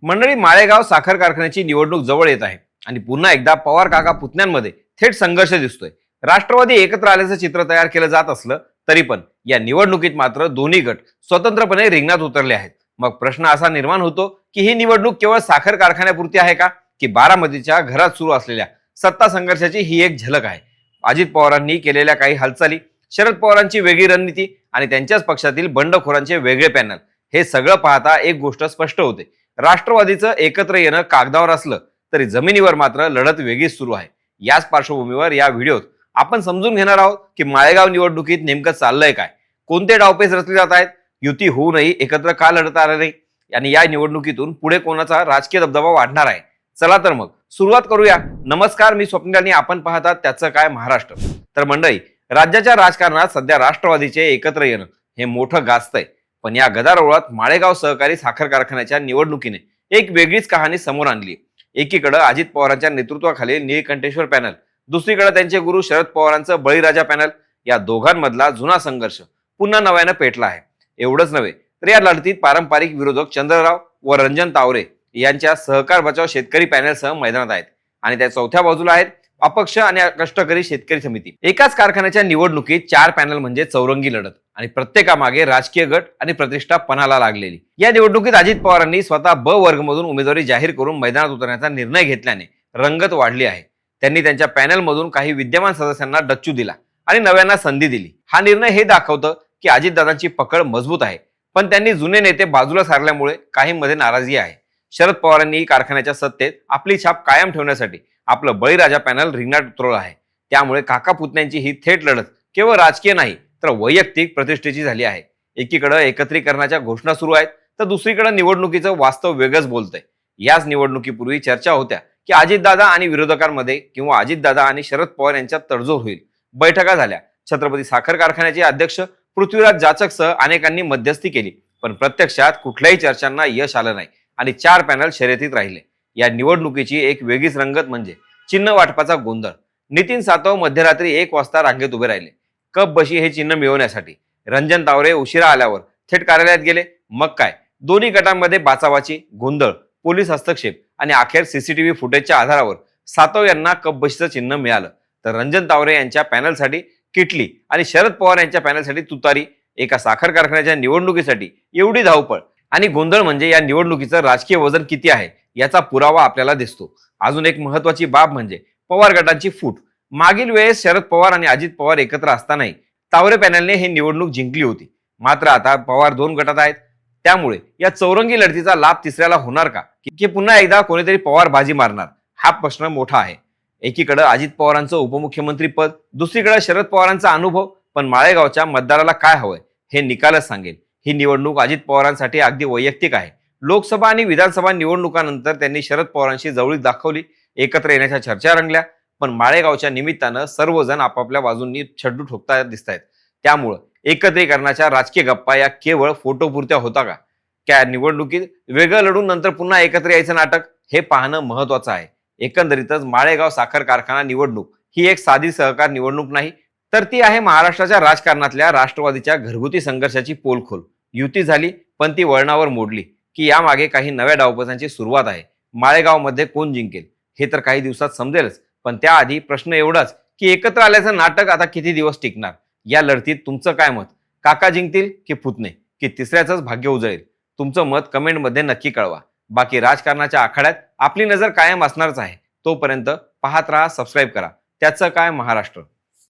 मंडळी, माळेगाव साखर कारखान्याची निवडणूक जवळ येत आहे आणि पुन्हा एकदा पवार काका पुतण्यांमध्ये थेट संघर्ष दिसतोय. राष्ट्रवादी एकत्र आल्याचं चित्र तयार केलं जात असलं तरी पण या निवडणुकीत मात्र दोन्ही गट स्वतंत्रपणे रिंगणात उतरले आहेत. मग प्रश्न असा निर्माण होतो की ही निवडणूक केवळ साखर कारखान्यापुरती आहे का, की बारामतीच्या घरात सुरू असलेल्या सत्ता संघर्षाची ही एक झलक आहे. अजित पवारांनी केलेल्या काही हालचाली, शरद पवारांची वेगळी रणनीती आणि त्यांच्याच पक्षातील बंडखोरांचे वेगळे पॅनल, हे सगळं पाहता एक गोष्ट स्पष्ट होते. राष्ट्रवादीचं एकत्र येणं कागदावर असलं तरी जमिनीवर मात्र लढत वेगळीच सुरू आहे. याच पार्श्वभूमीवर या व्हिडिओत आपण समजून घेणार आहोत की माळेगाव निवडणुकीत नेमकं चाललंय काय, कोणते डावपेच रचले जात आहेत, युती होऊनही एकत्र का लढता आलं नाही, आणि या निवडणुकीतून पुढे कोणाचा राजकीय दबदबा वाढणार आहे. चला तर मग सुरुवात करूया. नमस्कार, मी स्वप्नील आणि आपण पाहतात त्याचं काय महाराष्ट्र. तर मंडळी, राज्याच्या राजकारणात सध्या राष्ट्रवादीचे एकत्र येणं हे मोठं गाजतंय. पण या गदारोळात माळेगाव सहकारी साखर कारखान्याच्या निवडणुकीने एक वेगळीच कहाणी समोर आणली. एकीकडे अजित पवारांच्या नेतृत्वाखाली निळकंठेश्वर पॅनल, दुसरीकडे त्यांचे गुरु शरद पवारांचं बळीराजा पॅनल. या दोघांमधला जुना संघर्ष पुन्हा नव्यानं पेटला आहे. एवढंच नव्हे तर या लढतीत पारंपरिक विरोधक चंद्रराव व रंजन तावरे यांच्या सहकार बचाव शेतकरी पॅनलसह मैदानात आहेत. आणि त्या चौथ्या बाजूला आहेत अपक्ष आणि कष्टकरी शेतकरी समिती. एकाच कारखान्याच्या निवडणुकीत चार पॅनल म्हणजे चौरंगी लढत आणि प्रत्येकामागे राजकीय गट आणि प्रतिष्ठा पणाला लागलेली. या निवडणुकीत अजित पवारांनी स्वतः ब वर्गमधून उमेदवारी जाहीर करून मैदानात उतरण्याचा निर्णय घेतल्याने रंगत वाढली आहे. त्यांनी त्यांच्या पॅनलमधून काही विद्यमान सदस्यांना डच्चू दिला आणि नव्यांना संधी दिली. हा निर्णय हे दाखवतं की अजितदादांची पकड मजबूत आहे, पण त्यांनी जुने नेते बाजूला सारल्यामुळे काहींमध्ये नाराजी आहे. शरद पवारांनी कारखान्याच्या सत्तेत आपली छाप कायम ठेवण्यासाठी आपलं बळीराजा पॅनल रिंगणात उतरवलं आहे. त्यामुळे काका पुतण्यांची ही थेट लढत केवळ राजकीय नाही तर वैयक्तिक प्रतिष्ठेची झाली आहे. एकीकडे एकत्रीकरणाच्या घोषणा सुरू आहेत तर दुसरीकडे निवडणुकीचं वास्तव वेगळंच बोलतंय. याच निवडणुकीपूर्वी चर्चा होत्या की अजितदादा आणि विरोधकांमध्ये किंवा अजितदादा आणि शरद पवार यांच्यात तडजोड होईल. बैठका झाल्या. छत्रपती साखर कारखान्याचे अध्यक्ष पृथ्वीराज जाचकसह अनेकांनी मध्यस्थी केली, पण प्रत्यक्षात कुठल्याही चर्चांना यश आलं नाही आणि चार पॅनल शर्यतीत राहिले. या निवडणुकीची एक वेगळीच रंगत म्हणजे चिन्ह वाटपाचा गोंधळ. नितीन सातव मध्यरात्री 1 वाजता रांगेत उभे राहिले कप बशी हे चिन्ह मिळवण्यासाठी. रंजन तावरे उशिरा आल्यावर थेट कार्यालयात गेले. मग काय, दोन्ही गटांमध्ये बाचाबाची, गोंधळ, पोलीस हस्तक्षेप आणि अखेर सीसीटीव्ही फुटेजच्या आधारावर सातव यांना कप बशीचं चिन्ह मिळालं. तर रंजन तावरे यांच्या पॅनलसाठी किटली आणि शरद पवार यांच्या पॅनलसाठी तुतारी. एका साखर कारखान्याच्या निवडणुकीसाठी एवढी धावपळ आणि गोंधळ म्हणजे या निवडणुकीचं राजकीय वजन किती आहे याचा पुरावा आपल्याला दिसतो. अजून एक महत्वाची बाब म्हणजे पवार गटांची फूट. मागील वेळेस शरद पवार आणि अजित पवार एकत्र असतानाही तावरे पॅनलने ही निवडणूक जिंकली होती. मात्र आता पवार 2 गटात आहेत. त्यामुळे या चौरंगी लढतीचा लाभ तिसऱ्याला होणार का, की पुन्हा एकदा कोणीतरी पवार बाजी मारणार, हा प्रश्न मोठा आहे. एकीकडे अजित पवारांचं उपमुख्यमंत्री पद, दुसरीकडे शरद पवारांचा अनुभव. पण माळेगावच्या मतदाराला काय हवंय हे निकालच सांगेल. ही निवडणूक अजित पवारांसाठी अगदी वैयक्तिक आहे. लोकसभा आणि विधानसभा निवडणुकांनंतर त्यांनी शरद पवारांशी जवळीक दाखवली, एकत्र येण्याच्या चर्चा रंगल्या. पण माळेगावच्या निमित्तानं सर्वजण आपापल्या बाजूंनी छड्डू ठोकता दिसत आहेत. त्यामुळं एकत्रीकरणाच्या राजकीय गप्पा या केवळ फोटोपुरत्या होता का, त्या निवडणुकीत वेगळं लढून नंतर पुन्हा एकत्र यायचं नाटक, हे पाहणं महत्वाचं आहे. एकंदरीतच माळेगाव साखर कारखाना निवडणूक ही एक साधी सहकार निवडणूक नाही, तर ती आहे महाराष्ट्राच्या राजकारणातल्या राष्ट्रवादीच्या घरगुती संघर्षाची पोलखोल. युती झाली पण ती वळणावर मोडली की यामागे काही नव्या डावपेचांची सुरुवात आहे. माळेगावमध्ये कोण जिंकेल हे तर काही दिवसात समजेलच, पण त्याआधी प्रश्न एवढाच की एकत्र आल्याचं नाटक आता किती दिवस टिकणार. या लढतीत तुमचं काय मत? काका जिंकतील की पुतणे, की तिसऱ्याचंच भाग्य उजळेल? तुमचं मत कमेंटमध्ये नक्की कळवा. बाकी राजकारणाच्या आखाड्यात आपली नजर कायम असणारच आहे. तोपर्यंत पाहत राहा, सबस्क्राईब करा त्याचं काय महाराष्ट्र.